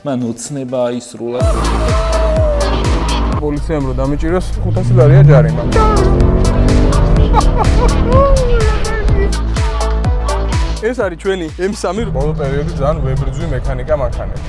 მან ოცნება ისრულა. პოლიციამ რო დამიჭიროს 500 ლარია ჯარიმა. ეს არის ჩვენი M3 ბოლო პერიოდი ძალიან ვებრძვი მექანიკა მანქანები.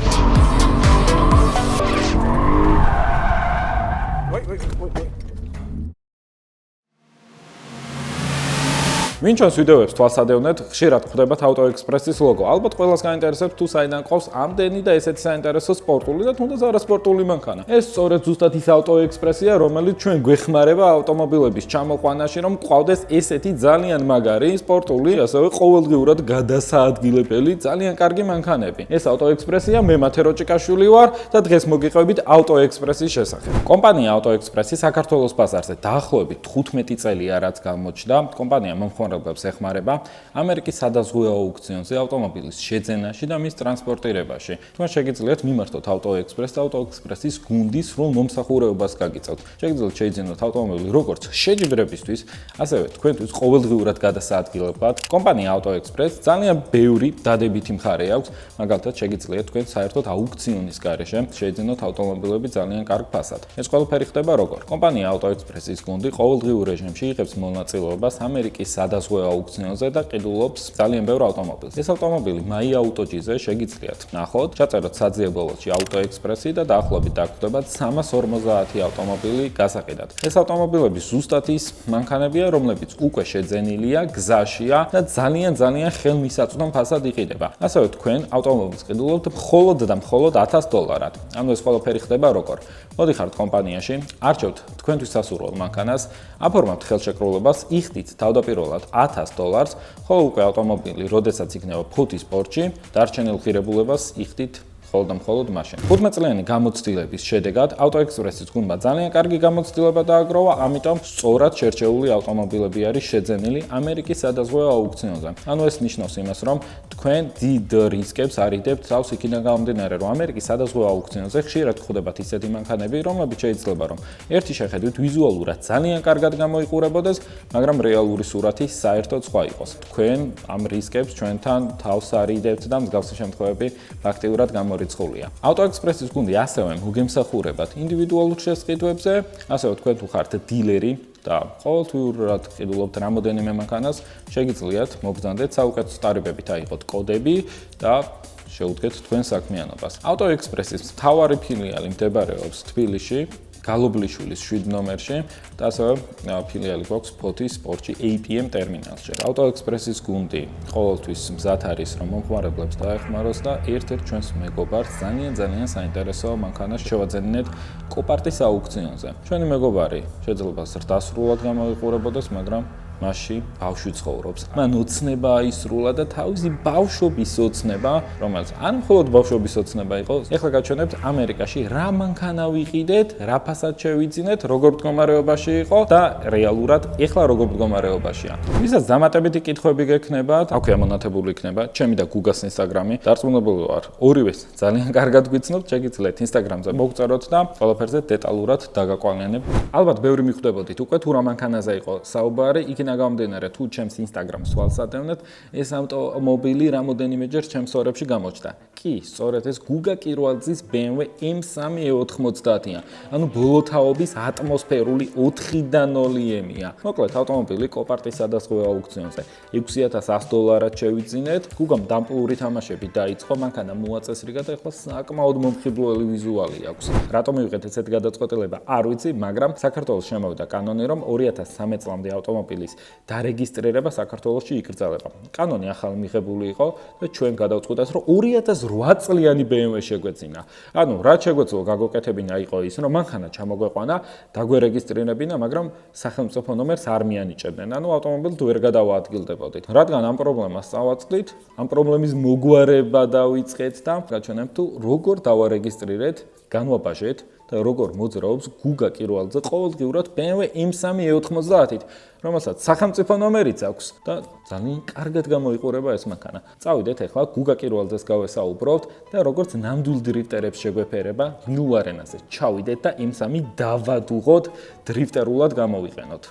ვინ ჩვენს ვიდეოებს თვალსადევნეთ, ხშირად ხვდებათ AutoExpress-ის ლოგო. ალბათ ყველას გაინტერესებს თუ საიდან ყავს ამდენი და ესეთი საინტერესო სპორტული და თუნდაც არასპორტული მანქანა. ეს სწორედ ზუსტად ის AutoExpress-ია, რომელიც ჩვენ გვეხმარება ავტომობილების ჩამოყვანაში, რომ ყავდეს ესეთი ძალიან მაგარი, სპორტული, ასევე ყოველდღიურად გადასაადგილებელი, ძალიან კარგი მანქანები. ეს AutoExpress-ია, მე მათე როჭიკაშვილი ვარ და დღეს მოგიყვებით AutoExpress-ის შესახებ. კომპანია AutoExpress-ი საქართველოს ბაზარზე დაახლოებით 15 წელია რაც გამოჩნდა. კომპანია მომხმარებლებს ეხმარება ამერიკის სადაზღვევო აუქციონზე ავტომობილის შეძენაში და მის ტრანსპორტირებაში. თქვენ შეგიძლიათ მიმართოთ AutoExpress და AutoExpress-ის გუნდის სრულ მომსახურებობას გაგიწევთ. შეგიძლიათ შეიძინოთ ავტომობილი როგორც შეჯიბრებისთვის, ასევე თქვენთვის ყოველდღიურად გადასაადგილებლად. კომპანია AutoExpress ძალიან ბევრი დადებითი მხარე აქვს, მაგალითად შეგიძლიათ თქვენ საერთოდ აუქციონის გარეშე შეიძინოთ ავტომობილები ძალიან კარგ ფასად. ეს ყველაფერი ხდება როგორ? კომპანია AutoExpress-ის გუნდი ყოველდღიურ რეჟიმში იღებს მონაწილეობას ამერიკის სადაზღვევო აუქციონზე და ყიდულობს ძალიან ბევრ ავტომობილს. ეს ავტომობილი MyAutoG-ზე შეგიძლიათ ნახოთ, ჩაწეროთ საძიებელოში AutoExpress-ი და დაახლოებით დაგხვდებათ 350 ავტომობილი გასაყიდად. ეს ავტომობილები ზუსტად ის მანქანებია, რომლებიც უკვე შეძენილია, გზაშია და ძალიან ხელმისაწვდომ ფასად იყიდება. ასევე თქვენ ავტომობილს ყიდულობთ მხოლოდ და მხოლოდ $1000-ად. ანუ ეს ყველაფერი ხდება როგორ? მოდიხართ კომპანიაში, არჩევთ თქვენთვის სასურველ მანქანას, აფორმავთ ხელშეკრულებას, იხდით თავდაპირველად $1000, ხოლო უკვე ავტომობილი, როდესაც იქნება ფუთის პორჩი, დარჩენილ ღირებულებას იხდით მხოლოდ მაშინ. 15 წლიანი გამოცდილების შედეგად AutoExpress-ის გუნდმა ძალიან კარგი გამოცდილება დააგროვა, ამიტომ სწორად შერჩეული ავტომობილები არის შეძენილი ამერიკის სადაზღვევო აუქციონზე. ანუ ეს ნიშნავს იმას, რომ თქვენ დიდ რისკებს არიდებთ თავს იქიდან გამომდინარე, რომ ამერიკის სადაზღვევო აუქციონზე ხშირად ხვდებათ ისეთი მანქანები, რომლებიც შეიძლება რომ ერთი შეხედვით ვიზუალურად ძალიან კარგად გამოიყურებოდეს, მაგრამ რეალური სურათი საერთოდ სხვა იყოს. თქვენ ამ რისკებს ჩვენთან თავს არიდებთ და მსგავსი შემთხვევები ფაქტიურად რიცხულია. AutoExpress-ის გუნდი ასევე მოგემსახურებათ ინდივიდუალურ შესყიდვებზე, ასევე თქვენ თუ ხართ დილერი და ყოველთვიურად ყიდულობთ რამოდენიმე მანქანას, შეგიძლიათ მობრძანდეთ საუკეთესო ტარიფებით აიღოთ კოდები და შეუდგეთ თქვენ საქმიანობას. AutoExpress-ის მთავარი ფილიალი მდებარეობს თბილისში, გალობლიშვილის 7 ნომერში და ასევე ფილიალი გვაქვს ფოთის პორჩი APM ტერმინალში. AutoExpress-ის გუნდი ყოველთვის მზად არის, რომ მომხმარებლებს დაეხმაროს და ერთ-ერთ ჩვენს მეგობარს ძალიან საინტერესო მანქანას შევაძენინეთ კოპარტის აუქციონზე. ჩვენი მეგობარი შეიძლება ზრდასრულად გამოიყურებოდეს, მაგრამ მასში ბავშვი ცხოვრობს. მან ოცნება ისრულა და თავისი ბავშვობის ოცნება, რომელიც არ მხოლოდ ბავშვობის ოცნება იყო, ეხლა გაჩვენებთ ამერიკაში რა მანქანა ვიყიდეთ, რა ფასად შევიძინეთ, როგორ მდგომარეობაში იყო და რეალურად ეხლა როგორ მდგომარეობაშია. ვისაც დამატებითი კითხვები გექნებათ, აქვეა მონათებული იქნება ჩემი და გუგას Instagram-ი. დარწმუნებული ვარ, ორივეს ძალიან კარგად გვიცნობთ, შეგიძლიათ Instagram-ზე მოგწეროთ და ყველაფერზე დეტალურად დაგაკვალიანებ. ალბათ ბევრი მიხვდებოდით უკვე თუ რა მანქანაზე იყო საუბარი, გამომდინარე თუ ჩემს Instagram-ს თვალსადევნეთ, ეს ავტომობილი რამოდენიმეჯერ ჩემს სტორებში გამოჩნდა. კი, სწორედ ეს გუგა კირვალძის BMW M3 E90-ია. ანუ ბოლოთაობის ატმოსფერული 4x0-ემია. მოკლედ, ავტომობილი კოპარტის სადაზღვევო აუქციონზე $6100-ად შევიძინეთ. გუგამ დამპლური თამაშები დაიწყო, მანქანა მოაწესრიგა და ეხლა საკმაოდ მომხიბლული ვიზუალი აქვს. რატომ მივიღეთ ესეთი გადაწყვეტილება? არ ვიცი, მაგრამ საქართველოს შემოვიდა კანონი, რომ 2013 წლამდე ავტომობილის დარეგისტრირება საქართველოში იკრძალება. კანონი ახალი მიღებული იყო და ჩვენ გადავწყვიტეთ, რომ 2008 წლიანი BMW შეგვეძინა. ანუ რაც შეგვეძლო გაგოკეთებინა იყო ის, რომ მანქანა ჩამოგვეყვანა, დაგვერეგისტრირებინა, მაგრამ სახელმწიფო ნომერს არ მიანიჭებდნენ. ანუ ავტომობილს ვერ გადავაადგილდებოდით. რადგან ამ პრობლემას წავაწყდით, ამ პრობლემის მოგვარება დავიწყეთ და გაჩვენებთ თუ როგორ დავარეგისტრირეთ, განვაბაჟეთ და როგორ მოძრაობს გუგა კირვალძე ყოველდღიურად BMW M3 E90-ით, რომელსაც სახელმწიფო ნომერიც აქვს და ძალიან კარგად გამოიყურება ეს მანქანა. წავიდეთ ახლა გუგა კირვალძეს გავესაუბროთ და როგორც ნამდვილ დრიფტერებს შეგვეფერება ნიუ არენაზე. ჩავიდეთ და M3 დავადუღოთ, დრიფტერულად გამოვიყენოთ.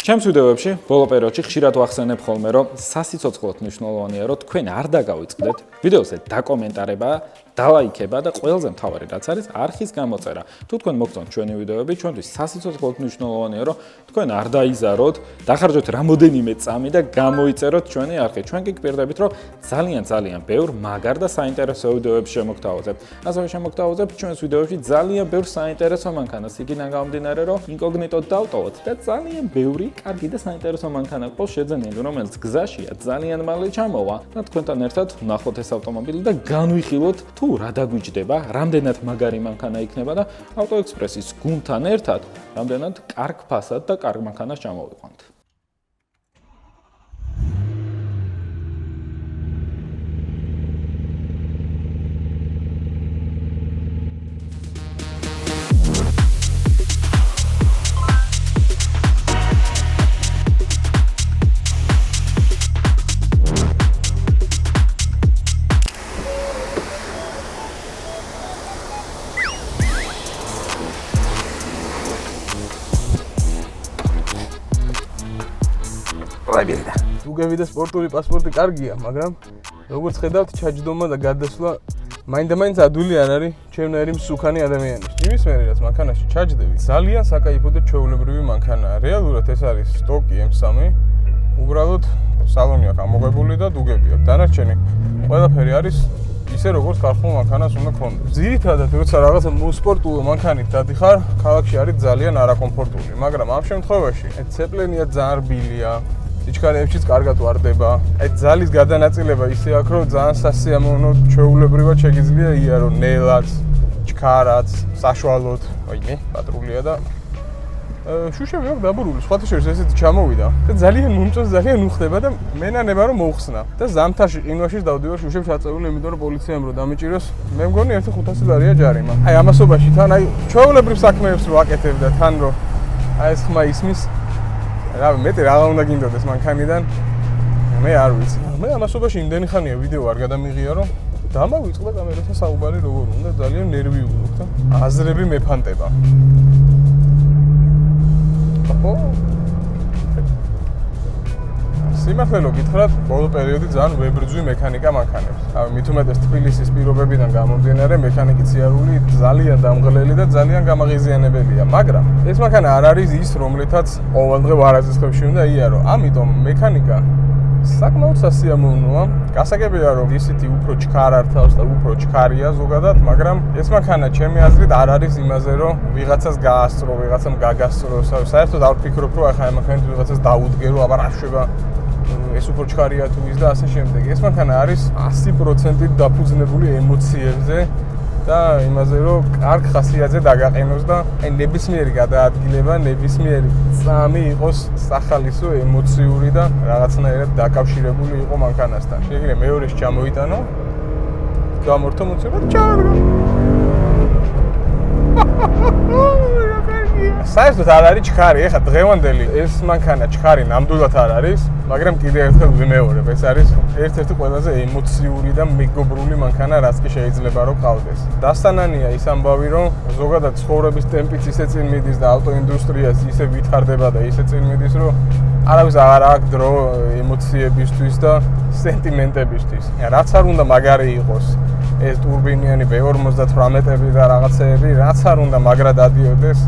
ჩემს ვიდეოებში ბოლო პერიოდში ხშირად ვახსენებ ხოლმე, რომ სასიცოცხლოდ მნიშვნელოვანია, რომ თქვენ არ დაგავიწყდეთ ვიდეოზე დაკომენტარება დალაიქება და ყველაზე მთავარი რაც არის არხის გამოწერა. თუ თქვენ მოგწონთ ჩვენი ვიდეოები, ჩვენთვის სასიცოცხლოდ მნიშვნელოვანია, რომ თქვენ არ დაიზაროთ, დახარჯოთ რამოდენიმე წამი და გამოიწეროთ ჩვენი არხი. ჩვენ კი გპირდებით, რომ ძალიან ბევრ მაგარ და საინტერესო ვიდეოებს შემოგთავაზებთ. ასევე შემოგთავაზებთ ჩვენს ვიდეოებში ძალიან ბევრ საინტერესო მანქანას. იქიდან გამომდინარე, რომ ინკოგნიტოდ დავტოვოთ და ძალიან ბევრი კარგი და საინტერესო მანქანა ყავს შეძენილი, რომელიც გზაშია ძალიან მალე ჩამოვა. და თქვენთან ერთად ვნახოთ ეს ავტომობილი და განვიხილოთ თუ რა დაგვიჯდება, რამდენად მაგარი მანქანა იქნება და ავტოექსპრესის გუნდთან ერთად რამდენად კარგ ფასად და კარგ მანქანას ჩამოვიყვანთ. Უგები და სპორტული პასპორტი კარგია, მაგრამ როგორც ხედავთ, ჩაჯდომა და გადასვლა მაინდა-მაინც ადვილი არ არის ჩემნაირი მსუქანი ადამიანის. იმის მერე რაც მანქანაში ჩაჯდები, ძალიან საკაიფო და ჩვეულებრივი მანქანაა. რეალურად ეს არის სტოკი M3. უბრალოდ სალონი აქვს ამოღებული და დუგები აქვს. დანარჩენი ყველაფერი არის ისე როგორც ქართულ მანქანას უნდა ქონდეს. ძირითადად როცა რაღაცა სპორტულ მანქანით დადიხარ, ქალაქში არის ძალიან არაკომფორტული, მაგრამ ამ შემთხვევაში ცეპლენია ძალიან რბილია. Ichkarevchis კარგად ვარდება. Აი ძალის გადანაწილება ისე აქვს, რომ ძალიან სასიამოვნო ჩვეულებრივად შეგიძლია იარო ნელაც, ჩქარაც, საშუალოდ, ვაიმე, პატრულია და შუშები აქვს დაბურული, სხვათა შორის ესეთი ჩამოვიდა. და ძალიან მომწონს, ძალიან უხდება და მენანება რომ მოუხსნა. და ზამთარში ყინვაში დავდივარ შუშებს აწეული, იმიტომ რომ პოლიციამ რო დამიჭიროს, მე მგონი 1500 ლარია ჯარიმა. აი ამასობაში თან აი ჩვეულებრივ საქმეებს რო აკეთებდა თან რომ აი ეს ხმა ისმის რავი, მეტი რაღა უნდა გინდოდეს მანქანიდან. მე არ ვიცი. მე ამასობაში იმდენი ხანია ვიდეო არ გადამიღია, რომ დამავიწყდა კამერასთან საუბარი როგორ უნდა, ძალიან ნერვიული ვქ და აზრები მეფანტება. სიმართლე რომ გითხრათ, ბოლო პერიოდი ძალიან ვებრძვი მექანიკა მანქანებს. რავი, მით უმეტეს თბილისის პირობებიდან გამომდინარე, მექანიკის სიარული ძალიან დამღლელი და ძალიან გამაღიზიანებელია, მაგრამ ეს მანქანა არ არის ის, რომლითაც ყოველდღე ვარაზისხებში უნდა იარო. ამიტომ მექანიკა საკმაოდ სასიამოვნოა. გასაგებია რომ ისეთი უფრო ჩქარ ართავს და უფრო ჩქარია ზოგადად, მაგრამ ეს მანქანა ჩემი აზრით არ არის იმაზე, რომ ვიღაცას გაასწრო, ვიღაცამ გაგასწრო. საერთოდ არ ვფიქრობ, რომ ახლა ამ მანქანით ვიღაცას დაუდგერო, აბა რა შვება ეს უფრო ჩქარია თუ ის და ასე შემდეგ. ეს მანქანა არის 100%-ით დაფუძნებული ემოციებზე და იმაზე, რომ კარგ ხასიათზე დაგაყენოს და აი ნებისმიერი გადაადგილება, ნებისმიერი წამი იყოს სახალისო, ემოციური და რაღაცნაირად დაკავშირებული იყო მანქანასთან. შეიძლება მეორეში ჩამოიტანო, გამორთო მოცება და ჩაარგო. საერთოდ არ არის ჩქარი, ეხლა დღევანდელი ეს მანქანა ჩქარი ნამდვილად არ არის, მაგრამ კიდევ ერთხელ ვიმეორებ, ეს არის ერთ-ერთი ყველაზე ემოციური და მეგობრული მანქანა, რაც კი შეიძლება რომ ყავდეს. დასტანანია ის ამბავი, რომ ზოგადად ცხოვრების ტემპიც ისე წინ მიდის და ავტოინდუსტრიას ისე ვითარდება და ისე წინ მიდის, რომ არავის აღარ აქვს დრო ემოციებისთვის და სენტიმენტებისთვის. რაც არ უნდა მაგარი იყოს ეს ტურბინიანი B58-ები და რაღაცეები, რაც არ უნდა მაგრა დადიოდეს,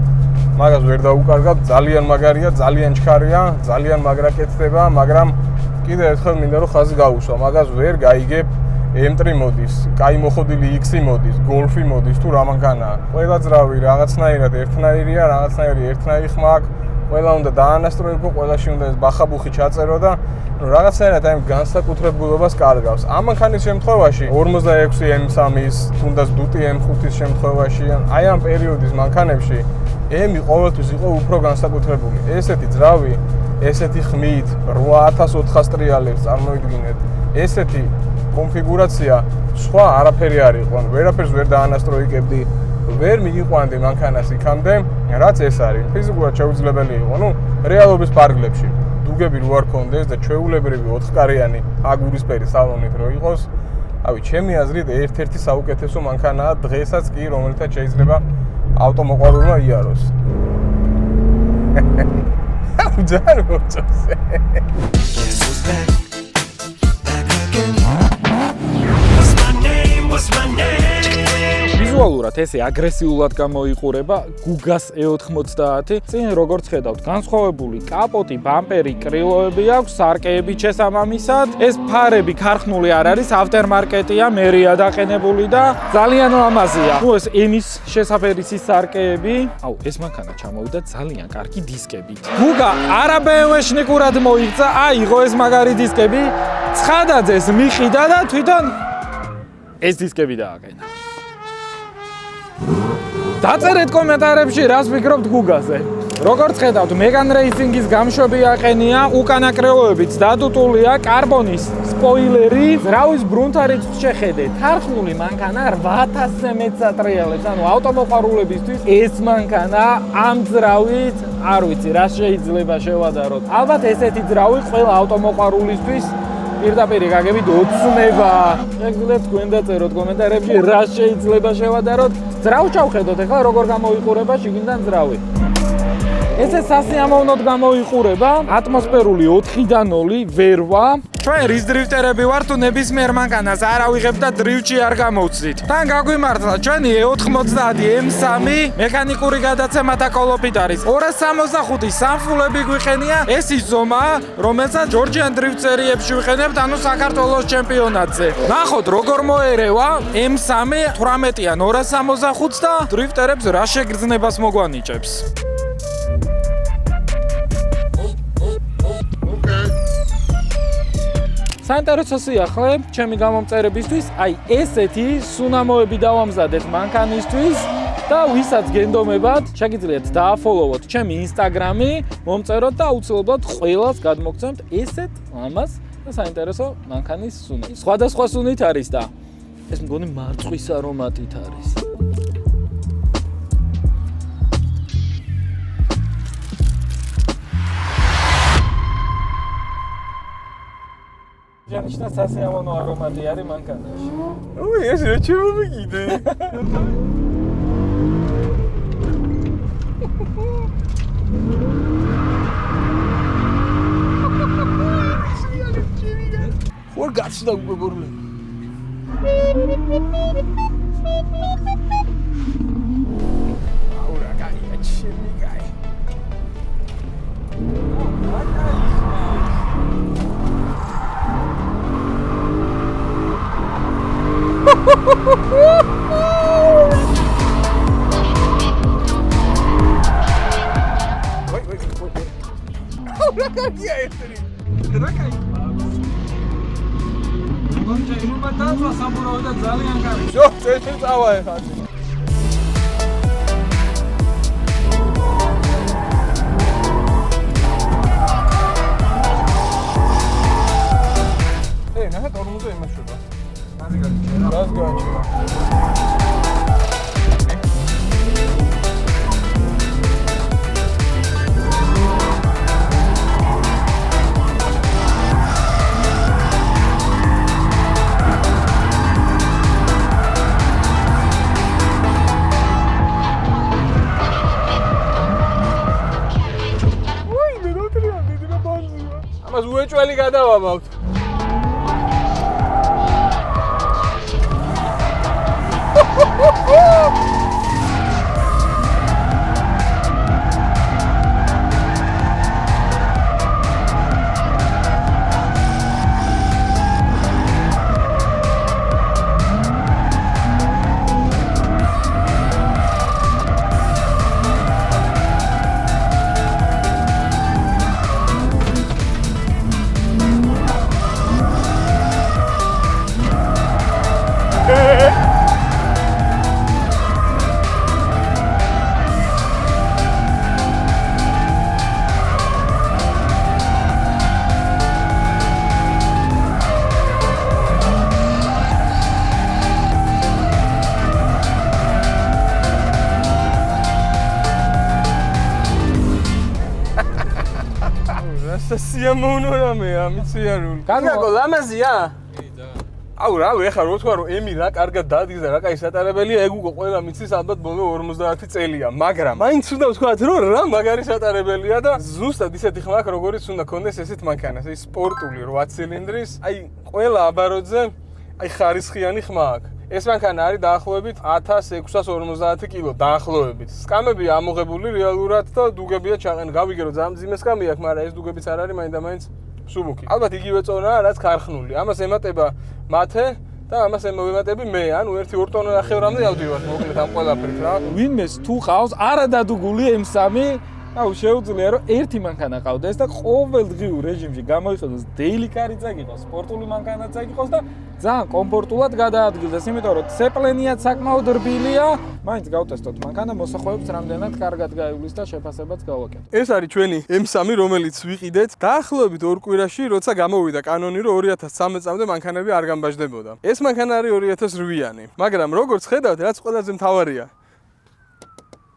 მაგას ვერ დაუკარგავ, ძალიან მაგარია, ძალიან ჩქარია, ძალიან მაგრა კეთდება, მაგრამ კიდევ ერთხელ მინდა რომ ხაზი გაუსვა, მაგას ვერ გაიგებ M3 მოდის, კაი მოხოდილი X-ი მოდის, Golf-ი მოდის თუ რა მანქანაა. ყველა ძრავი რაღაცნაირად ერთნაირია, რაღაცნაირი ერთნაირი ხმა აქვს. ყველა უნდა დაანასტროებო, ყველაში უნდა ეს ბახაბუხი ჩაწერო და რაღაცნაირად აი განსაკუთრებულობას კარგავს. ამ მანქანის შემთხვევაში 46 M3-ის, თუნდაც დუტი M5-ის შემთხვევაში, აი ამ პერიოდის მანქანებში M-ი ყოველთვის იყო უფრო განსაკუთრებული. ესეთი ძრავი, ესეთი ხმით 8400 ტრიალებს წარმოიდგინეთ. ესეთი კონფიგურაცია სხვა არაფერი არ იყო. ვერაფერს ვერ დაანასტროიკებდი. ვერ მიიყვანდი მანქანას იქამდე, რაც ეს არის. ფიზიკურად შეუძლებელი იყო, რეალობის პარკლებში. დუგები რო არ ქონდეს და ჩვეულებრივი 4-კარიანი აგურისფერი სალონით რო იყოს, ავი, ჩემი აზრით ერთ-ერთი საუკეთესო მანქანაა დღესაც კი, რომელთაც შეიძლება ავტომოყვარულმა იაროს. ძალიან მოწონს. What's my name? ვიზუალურად ესე აგრესიულად გამოიყურება გუგას E90. წინ როგორც ხედავთ, განსხვავებული კაპოტი, ბამპერი, კრილოები აქვს, სარკეები შესაბამისად. ეს ფარები ქარხნული არ არის, ავტომარკეტია, მერია დაყენებული და ძალიან ლამაზია. ნუ ეს ემის შესაფერისი სარკეები. აუ, ეს მანქანა ჩამოვიდა ძალიან კარგი დისკებით. გუგა არა BMW-შნიკურად მოიქცა, აიღო ეს მაგარი დისკები, ცხადაძეს მიყიდა და თვითონ ეს დისკები დააყენა. დაწერეთ კომენტარებში, რას ფიქრობთ გუგაზე. როგორც ხედავთ, Megane Racing-ის გამშვები აყენია, უკანა კრილოებიც დადუტულია, კარბონის სპოილერი, ზრავის ბრუნთარიც შეხედეთ. ქარხნული მანქანა 8000-ზე მეტს ატრიალებს, ანუ ავტომოყვარულებისთვის ეს მანქანა ამ ზრავით, არ ვიცი, რა შეიძლება შევადაროთ. ალბათ ესეთი ზრავი ყველა ავტომოყვარულისთვის პირდაპირ გაგებით ოცნება. შეგიძლიათ თქვენ დაწეროთ კომენტარებში, რა შეიძლება შევადაროთ. ზრავს ჩავხედოთ ახლა როგორ გამოიყურება შიგნიდან ზრავი. ესე სასიამოვნოდ გამოიყურება, ატმოსფერული 4-დან 0 ვერვა. ჩვენ რის დრიფტერები ვართ, თუ ნებისმიერ მანქანას არ ავიღებთ და დრიფტში არ გამოვცდით. თან გაგვიმართლა ჩვენი E90 M3 მექანიკური გადაცემათა კოლოფით არის. 265 სამფულები გვიყენია, ეს ის ზომაა, რომელსაც ჯორჯიან დრიფტ სერიებში ვიყენებთ, ანუ საქართველოს ჩემპიონატზე. ნახოთ როგორ მოერევა M3 18-იან 265 და დრიფტერებს რა შეგრძნებას მოგვანიჭებს. საინტერესო სიახლე ჩემი გამომწერებისთვის, აი ესეთი სუნამოები დავამზადეთ მანქანისთვის და ვისაც გენდომებათ, შეგიძლიათ დააფოლოვოთ ჩემი Instagram-ი, მომწეროთ და აუცილებლად ყველას გადმოგცემთ ესეთ ლამაზ და საინტერესო მანქანის სუნა. სხვადასხვა სუნით არის და ეს მგონი მარწყვის არომატით არის. Janishna სასიამოვნო არომატი არის მანქანაში. ოი, ეს რა შემომიგიდე? ხوار გაცდა უკვე ბორლე. აუ რა კაია ჩემი კაი. რა კაია ესენი? რა კაია? მოგჭა იმობა დაწვა სამურავი და ძალიან კარგი. შო, წესი წავა ეხლა. ნახე ტორმუზე იმაშობა. რაზი გაჩერა? რაზ გაჩერა? ამას უეჭველი გადავამავთ. სიამოვნო რამეა, მიციარული. კარგო, ლამაზია? კი და. აუ რა, ეხლა რო თქვა რომ ემი რა კარგად დადის და რა კაი სატარებელია, ეგ უკვე ყველა მიცის ალბათ ბოლო 50 წელია, მაგრამ მაინც უნდა ვთქვათ რომ რა მაგარი სატარებელია და ზუსტად ისეთი ხმა აქვს როგორიც უნდა კონდეს ესეთ მანქანას, ეს სპორტული 8 ცილინდრის, აი ყველა აბაროძე აი ხარისხიანი ხმა აქვს. ეს მანქანა არის დაახლოებით 1650 კილო დაახლოებით. სკამები ამოღებული რეალურად და დუგებია ჩაყენ. გავიგე რომ ძალიან მძიმე სკამი აქვს, მაგრამ ეს დუგებიც არ არის მაინდა-მაინც მსუბუქი. ალბათ იგივე წონაა, რაც ქარხნული. ამას ემატება მათე და ამას ემოვემატები მე, ანუ 1-2 ტონა ნახევრამდე ავდივარ მოკლედ ამ ყველაფრით რა. ვინმეს თუ ყავს არადადუგული M3, აუ შეუძლია რომ ერთი მანქანა ყავდეს და ყოველდღიურ რეჟიმში გამოიყენოს daily car-იც აგიყოს, სპორტული მანქანაც აგიყოს და ძალიან კომფორტულად გადაადგილდეს, იმიტომ რომ ცეპლენიაც საკმაოდ რბილია, მაინც გავტესტოთ მანქანა, მოსახვეებს რამდენად კარგად გაივლის და შეფასებაც გავაკეთოთ. ეს არის ჩვენი M3, რომელიც ვიყიდეთ დაახლოებით 2 კვირაში, როცა გამოვიდა კანონი, რომ 2013 წამდე მანქანები არ გამბაჟდებოდა. ეს მანქანა არის 2008-იანი, მაგრამ როგორც ხედავთ, რაც ყველაზე მთავარია,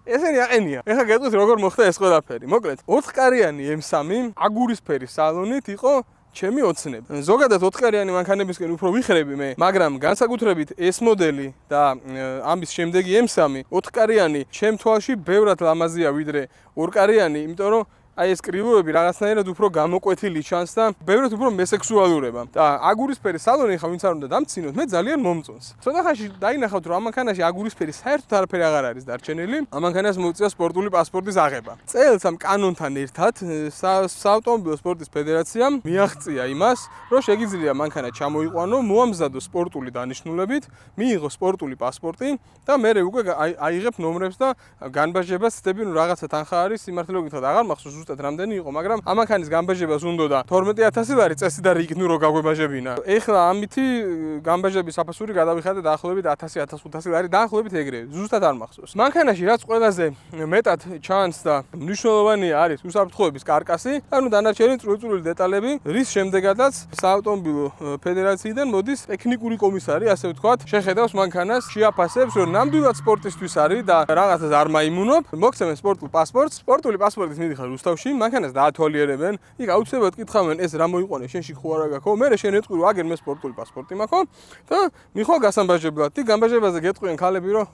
ესენი აყენია. ეხლა გეტყვით როგორ მოხდა ეს ყველაფერი. მოკლედ, 4-კარიანი M3 აგურისფერი სალონით იყო ჩემი ოცნები. ზოგადად 4-კარიანი მანქანებისკენ უფრო ვიხრები მე, მაგრამ განსაკუთრებით ეს მოდელი და ამის შემდეგი M3 4-კარიანი ჩემ თვალში ბევრად ლამაზია ვიდრე 2-კარიანი, იმიტომ რომ აი ეს კრივოები რაღაცნაირად უფრო გამოკვეთილი ჩანს და ბევრად უფრო მესექსუალურება. და აგურისფერი სალონი ხა ვინც არ უნდა დამცინოთ, მე ძალიან მომწონს. ცოტა ხანში დაინახავთ რომ ამ მანქანაში აგურისფერი საერთოდ არაფერი აღარ არის დარჩენილი. ამ მანქანას მოუწია სპორტული პასპორტის აღება. წელს ამ კანონთან ერთად საავტომობილო სპორტის ფედერაციამ მიაღწია იმას, რომ შეგიძლია მანქანა ჩამოიყვანო, მოამზადო სპორტული დანიშნულებით, მიიღო სპორტული პასპორტი და მერე უკვე აიღებ ნომრებს და განბაჟებას ცდები, ნუ რაღაცა თანხა არის, სიმართლე გითხრათ აღარ მახსოვს რამდენი იყო, მაგრამ ამ მანქანის განბაჟებას უნდა 12000 ლარი წესი და რიგით ნუ რო გაგვებაჟებინა. ეხლა ამითი განბაჟების საფასური გადავიხადე დაახლოებით 1000-1500 ლარი, დაახლოებით ეგრე, ზუსტად არ მახსოვს. მანქანაში რაც ყველაზე მეტად ჩანს და მნიშვნელოვანია არის უსაფრთხოების კარკასი, ანუ დანარჩენი წვრილ-წვრილი დეტალები, რის შემდეგაც საავტომობილო ფედერაციიდან მოდის ტექნიკური კომისარი, ასე ვთქვათ, შეხედავს მანქანას, შეაფასებს, რომ ნამდვილად სპორტისთვის არის და რაღაცას არ მაიმუნობ, მოგცემენ სპორტულ პასპორტს, სპორტული პასპორტით მიდიხარ რუსთავში, მანქანას დაათვალიერებენ, იქ აუცილებლად კითხავენ ეს რა მოიყვანე, შენში ხო არა გაქვს, მერე შენ ეტყვი რომ აგერ მე სპორტული პასპორტი მაქვს და მიხვალ გასამბაჟებლად. იქ განბაჟებაზე გეტყვიან ქალები რომ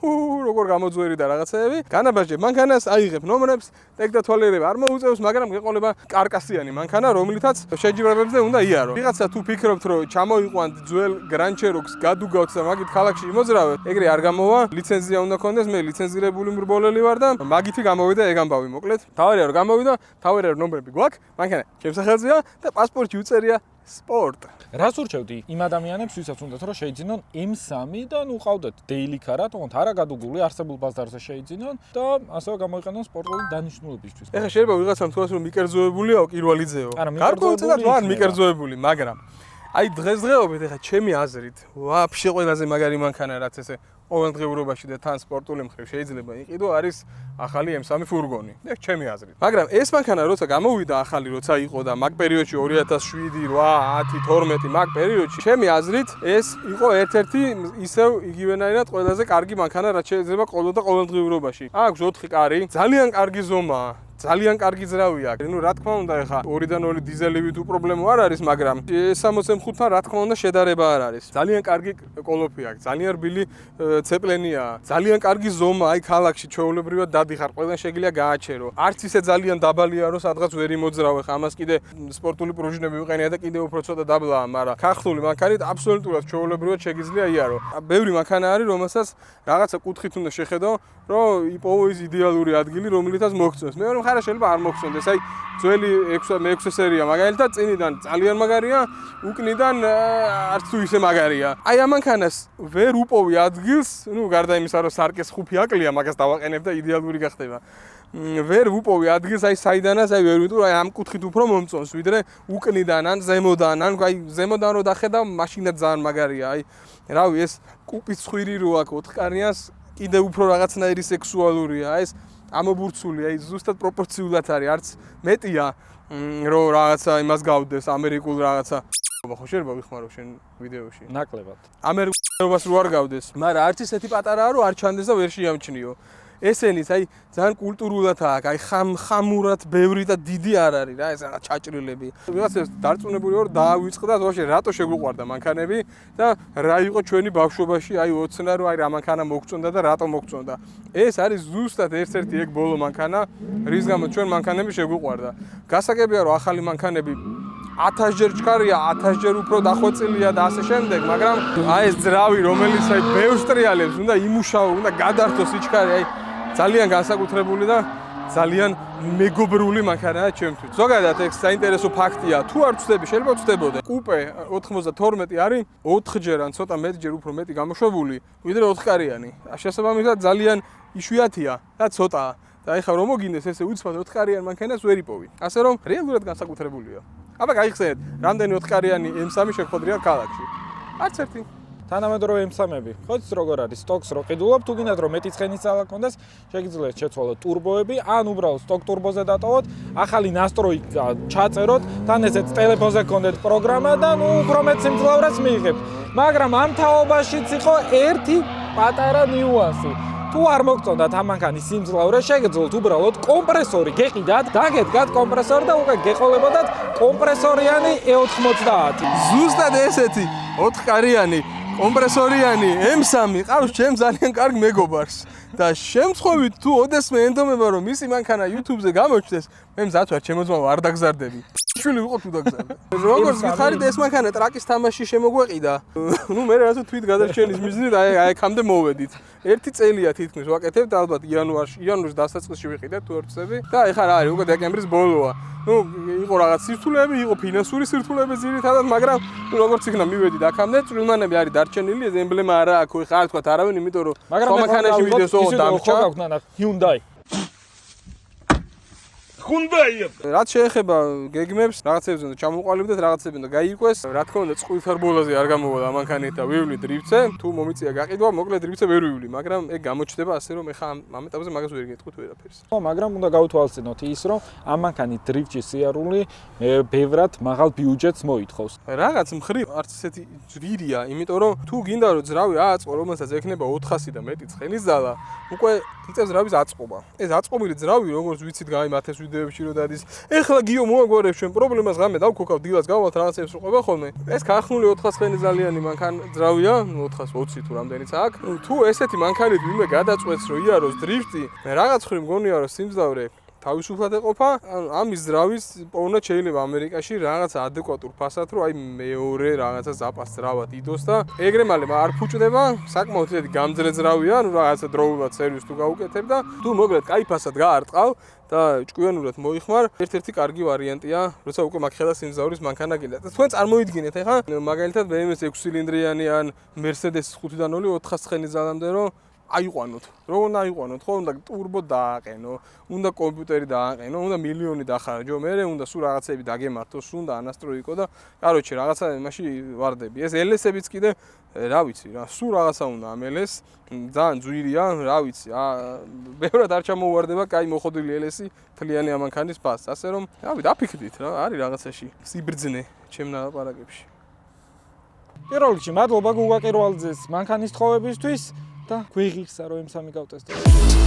როგორ გამოძვერი და რაღაცეები. განაბაჟებ მანქანას, აიღებ ნომრებს, ტექ დათვალიერება არ მოუწევს, მაგრამ გეყოლება კარკასიანი მანქანა, რომლითაც შეჯიბრებებზე უნდა იარო. ვიღაცა თუ ფიქრობთ რომ ჩამოიყვანთ ძველ გრანჩეროქს, გადუგავთ და მაგით ქალაქში იმოძრავეთ, ეგრე არ გამოვა, ლიცენზია უნდა ქონდეს, მე ლიცენზირებული მრბოლელი ვარ და მაგითი გამოვიდა ეგ ამბავი მოკლედ. თავარია რომ გამოვიდა, თავარია რომ ნომრები გვაქვს, მანქანა ჩემს სახელზეა და პასპორტში უწერია სპორტ. რას ურჩევდი იმ ადამიანებს, ვისაც უნდათ რომ შეიძინონ M3 და ნუ ყავდეთ daily car-ა, თუმცა არა გადუგული არსებულ ბაზარზე შეიძინონ და ასევე გამოიყენონ სპორტული დანიშნულებისთვის. ეხლა შეიძლება ვიღაცამ თქვას რომ მიკერძოებულია, კირვალიძეო. გარკვეულწილად არ მიკერძოებული, მაგრამ აი დღესდღეობით ეხლა ჩემი აზრით, ვაფშე ყველაზე მაგარი მანქანა რაც ესე ყოველდღიურობაში და თან სპორტული მხრივ შეიძლება იყიდო არის ახალი M3 ფურგონი. ეგ ჩემი აზრით. მაგრამ ეს მანქანა როცა გამოვიდა ახალი როცა იყო და მაგ პერიოდში 2007, 8, 10, 12 მაგ პერიოდში ჩემი აზრით ეს იყო ერთ-ერთი ისევ იგივენაირად ყველაზე კარგი მანქანა რაც შეიძლება ყოველდღიურობაში. აქვს 4 კარი, ძალიან კარგი ზომაა. ძალიან კარგი ძრავია. ნუ რა თქმა უნდა ეხა 2-დან 2 დიზელივი თუ პრობლემა არ არის, მაგრამ 65-თან რა თქმა უნდა შედარება არ არის. ძალიან კარგი კოლოფი აქვს, ძალიან რბილი ცეპლენია, ძალიან კარგი ზომა, აი ქალაქში ჩვეულებრივად დადიხარ, ყველგან შეგიძლია გააჩერო. არც ისე ძალიან დაბალია, რომ სადღაც ვერ იმოძრავე, ხა ამას კიდე სპორტული პრუჟინები ვიყენია და კიდე უფრო ცოტა დაბლაა, მაგრამ ქართული მანქანით აბსოლუტურად ჩვეულებრივად შეგიძლია იარო. ბევრი მანქანა არის, რომელსაც რაღაცა კუთხით უნდა შეხედო, რომ იპოვო ის იდეალური ადგილი, რომლითაც მოგწონს. მე ხარა შეიძლება არ მოგხსენდეს, აი ძველი 6 სერია მაგალითად წინიდან ძალიან მაგარია, უკნიდან არც თუ ისე მაგარია. აი ამ მანქანას ვერ უპოვი ადგილს, ნუ გარდა იმისა, რომ სარკეს ხუფი აკლია, მაგას დავაყენებ და იდეალური გახდება. ვერ უპოვი ადგილს, აი საიდანაც, აი ვერ ვიტყვი, აი ამ კუთხით უფრო მომწონს, ვიდრე უკნიდან ან ზემოდან, ან აი ზემოდან რო დახედავ, მაშინაც ძალიან მაგარია. აი რავი, ეს კუპის ცხვირი რო აქვს 4-კარიანს, კიდე უფრო რაღაცნაირი სექსუალურია, ეს ამობურცული, აი ზუსტად პროპორციულად არის, არც მეტია, რომ რაღაცა იმას გავდეს, ამერიკულ რაღაცა. ხო შეიძლება ვიხმარო შენ ვიდეოში. ნაკლებად. ამერიკულობას რო არ გავდეს, მაგრამ არც ისეთი პატარაა, რომ არ ჩანდეს და ვერ შეამჩნიო. ესენიც აი ძალიან კულტურულად აქვს, აი ხამურად ბევრი და დიდი არ არის რა, ეს რაღაც ჩაჭრილები. ვიღაცებს დარწმუნებული ვარ, დაავიწყდათ, ვაშე რატო შეგვიყვარდა მანქანები და რა იყო ჩვენი ბავშვობაში, აი ოცნა რომ აი რა მანქანა მოგწონდა და რატო მოგწონდა. ეს არის ზუსტად ერთ-ერთი ეგ ბოლო მანქანა, რის გამოც ჩვენ მანქანები შეგვიყვარდა. გასაგებია რომ ახალი მანქანები 1000 ჯერ ჩქარია, 1000 ჯერ უფრო დახვეწილია და ასე შემდეგ, მაგრამ აი ეს ძრავი, რომელიც აი ბევრს ტრიალებს, უნდა იმუშაო, უნდა გადართოს სიჩქარე, აი ძალიან განსაკუთრებული და ძალიან მეგობრული მანქანაა ჩემთვის. ზოგადად ეს საინტერესო ფაქტია, თუ არ ვწდები, შეიძლება ვწდებოდე. კუპე 92 არის 4ჯერ ან ცოტა მეტჯერ უფრო მეტი გამოშვებული, ვიდრე 4-კარიანი. შესაბამისად ძალიან იშვიათია და ცოტაა. და ეხლა რომ მოგინდეს ესე უცბად 4-კარიან მანქანას ვერ იპოვი. ასე რომ რეალურად განსაკუთრებულია. აბა გაიხსენეთ, რამდენი 4-კარიანი M3 შეგხვედრია ქალაქში? არც ერთი. თანამედროვე M3-ები. ხო იცით როგორ არის? სტოკს რო ყიდულობ, თუ გინდათ რომ მეტი ცხენის ძალა გქონდეს, შეგიძლიათ შეცვალოთ ტურბოები, ან უბრალოდ სტოკ ტურბოზე დატოვოთ, ახალი ნასტროი ჩაწეროთ, თან ესეც ტელეფონზე გქონდეთ პროგრამა და ნუ უფრო მეტ სიმძლავრეს მიიღებთ. მაგრამ ამ თაობაშიც იყო ერთი პატარა ნიუანსი. თუ არ მოგწონდათ ამ მანქანის სიმძლავრე, შეგეძლოთ უბრალოდ კომპრესორი გეყიდათ, დაგედგათ კომპრესორი და უკვე გეყოლებოდათ კომპრესორიანი E90. ზუსტად ესეთი 4-კარიანი კომპრესორიანი M3 ყავს ჩემს ძალიან კარგ მეგობარს და შემთხვევით თუ ოდესმე ენდომება რომ მისი მანქანა YouTube-ზე გამოჩნდეს, მე მზად ვარ ჩემო ძმაო არ დაგზარდები. შვილი ვიყო თუ დაგზარდე. როგორც გითხარით ეს მანქანა ტრაკის თამაში შემოგვეყიდა. ნუ მე რასო თვით გადარჩენის მიზნით აი აქამდე მოვედით. 1 წელია თითქმის ვაკეთებ და ალბათ იანვრის დასაწყისში ვიყიდეთ თუ არ ვწდები და ეხლა რა არის უკვე დეკემბრის ბოლოა. ნუ იყო რაღაც სირთულეები, იყო ფინანსური სირთულეები ძირითადად, მაგრამ ნუ როგორც იქნა მივედით აქამდე, წვრილმანები არის დარჩენილი, ეს ემბლემა არა აქვს, ეხლა არ თქვა არავინ, იმიტომ რომ მანქანაში ვიდეოს ოღონდ დამჭა. Hyundai. რაც შეეხება გეგმებს, რაღაცებს უნდა ჩამოყალიბდეთ, რაღაცები უნდა გაიყვეს. რა თქმა უნდა, წყვილთარბოლაზე არ გამოვიდა მანქანით და ვივლი დრიფტზე. თუ მომიწია გაყიდვა, მოკლედ დრიფტზე ვერ ვივლი, მაგრამ ეგ გამოჩნდება ასე რომ ეხა ამ ეტაპზე მაგას ვერ გეტყვით ვერაფერს. ხო, მაგრამ უნდა გაუთვალისწინოთ ის, რომ ამ მანქანის დრიფტის სიარული ბევრად მაღალ ბიუჯეტს მოითხოვს. რაღაც მხრივ არც ესეთი ძვირია, იმიტომ რომ თუ გინდა რომ ძრავი ააწყო, რომელსაც ექნება 400 და მეტი ცხენის ძალა, უკვე იწევს ძრავის აწყობა. ეს აწყობილი ძრავი, როგორც ვიცით, გაიმართეს ვიდეოებში რომ დადის. ეხლა გიო მოაგვარებს ჩვენ პრობლემას ღამე დავქოქავ დილას გავალთ რაღაცებს როყება ხოლმე. ეს ქახნული 400 ცხენი ძალიანი მანქანა ძრავია, 420 თუ რამდენიც აქვს. თუ ესეთი მანქანით ვინმე გადაწყვეტს რომ იაროს დრიფტი, მე რაღაც ხრი მგონია რომ სიმძლავრე თავისუფლად ეყოფა, ანუ ამის ძრავის პოვნა შეიძლება ამერიკაში რაღაც ადეკვატურ ფასად, რომ აი მეორე რაღაცა ზაპას ძრავად იდოს და ეგრე მალე არ ფუჭდება, საკმაოდ ისეთი გამძლე ძრავია, ანუ რაღაცა დროულად სერვისს თუ გაუკეთებ და თუ მოკლედ კაი ფასად გაარტყავ და ჭკვიანურად მოიხმარ, ერთ-ერთი კარგი ვარიანტია, როცა უკვე მაგხელა სიმძლავრის მანქანა გინდა. თქვენ წარმოიდგინეთ ახლა მაგალითად BMW 6 ცილინდრიანი ან Mercedes 5-დან 400 ცხენის ძალამდე რომ აიყვანოთ. რო უნდა აიყვანოთ, ხო, უნდა ტურბო დააყენო, უნდა კომპიუტერი დააყენო, უნდა მილიონი დახარჯო, მერე უნდა სულ რაღაცები დაგემართოს, უნდა ანასტროიკო და კაროჩე რაღაცა იმაში ვარდები. ეს LS-ებიც კიდე რა ვიცი რა, სულ რაღაცა უნდა ამ LS, ძალიან ძვირია, რა ვიცი, ბევრად არ ჩამოვარდება, კაი მოხოდილი LS-ი თლიანი ამანქანის ფასს. ასე რომ, რავი, დაფიქრდით რა, არის რაღაცაში სიბრძნე ჩემ ნაპარაკებში. პირველ რიგში მადლობა გუგა ყირვალიძეს მანქანის თხოვებისთვის. და გვიღიხსა რომ M3 გავტესტოთ.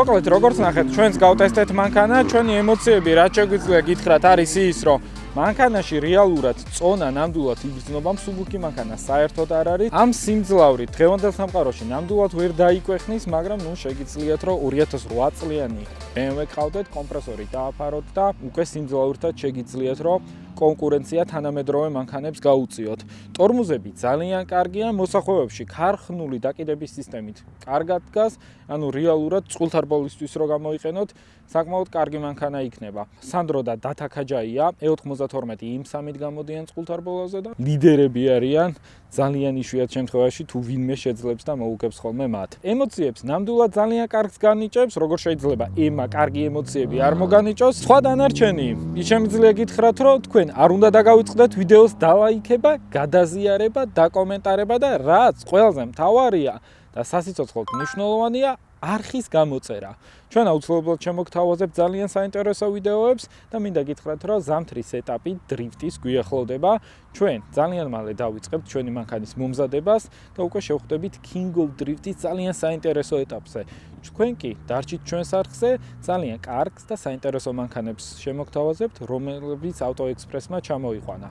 მოკლედ, როგორც ნახეთ, ჩვენს გავტესტეთ მანქანა, ჩვენი ემოციები რაც შეგვიძლია გითხრათ არის ის, რომ მანქანაში რეალურად წონა ნამდვილად იბრძნობა, მსუბუქი მანქანა საერთოდ არ არის. ამ სიმძლავრით დღევანდელ სამყაროში ნამდვილად ვერ დაიკვეხნის, მაგრამ ნუ შეგიძლიათ რომ 2008 წლიანი BMW ყავდეთ, კომპრესორი დააფაროთ და უკვე სიმძლავრითაც შეგიძლიათ რომ კონკურენცია თანამედროვე მანქანებს გაუწიოთ. ტორმუზები ძალიან კარგია, მოსახვევებში ქარხნული დაკიდების სისტემით კარგად დგას, ანუ რეალურად წყვილთარბოლისთვის რო გამოიყენოთ, საკმაოდ კარგი მანქანა იქნება. სანდრო და დათაკაჯაია E92 M3-ით გამოდიან წყვილთარბოლაზე და ლიდერები არიან ძალიან იშვიათ შემთხვევაში თუ ვინმე შეძლებს და მოუგებს ხოლმე მათ. ემოციებს ნამდვილად ძალიან კარგს განიჭებს, როგორ შეიძლება ემა კარგი ემოციები არ მოგანიჭოს. სხვა დანარჩენი, ის შემიძლია გითხრათ, რომ თქვენ არ უნდა დაგავიწყდეთ ვიდეოს დალაიქება, გადაზიარება, დაკომენტარება და რაც ყველაზე მთავარია და სასიცოცხლოდ მნიშვნელოვანია, არხის გამოწერა. ჩვენ აუცილებლად შემოგთავაზებთ ძალიან საინტერესო ვიდეოებს და მინდა გითხრათ, რომ ზამთრის ეტაპი დრიფტის გვიახლოვდება. ჩვენ ძალიან მალე დავიწყებთ ჩვენი მანქანის მომზადებას და უკვე შევხვდებით King of Drift-ის ძალიან საინტერესო ეტაპზე. თქვენ კი დარჩით ჩვენს არხზე, ძალიან კარგს და საინტერესო მანქანებს შემოგთავაზებთ, რომლებიც AutoExpress-მა ჩამოიყვანა.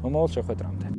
მომავალ შეხვედრამდე.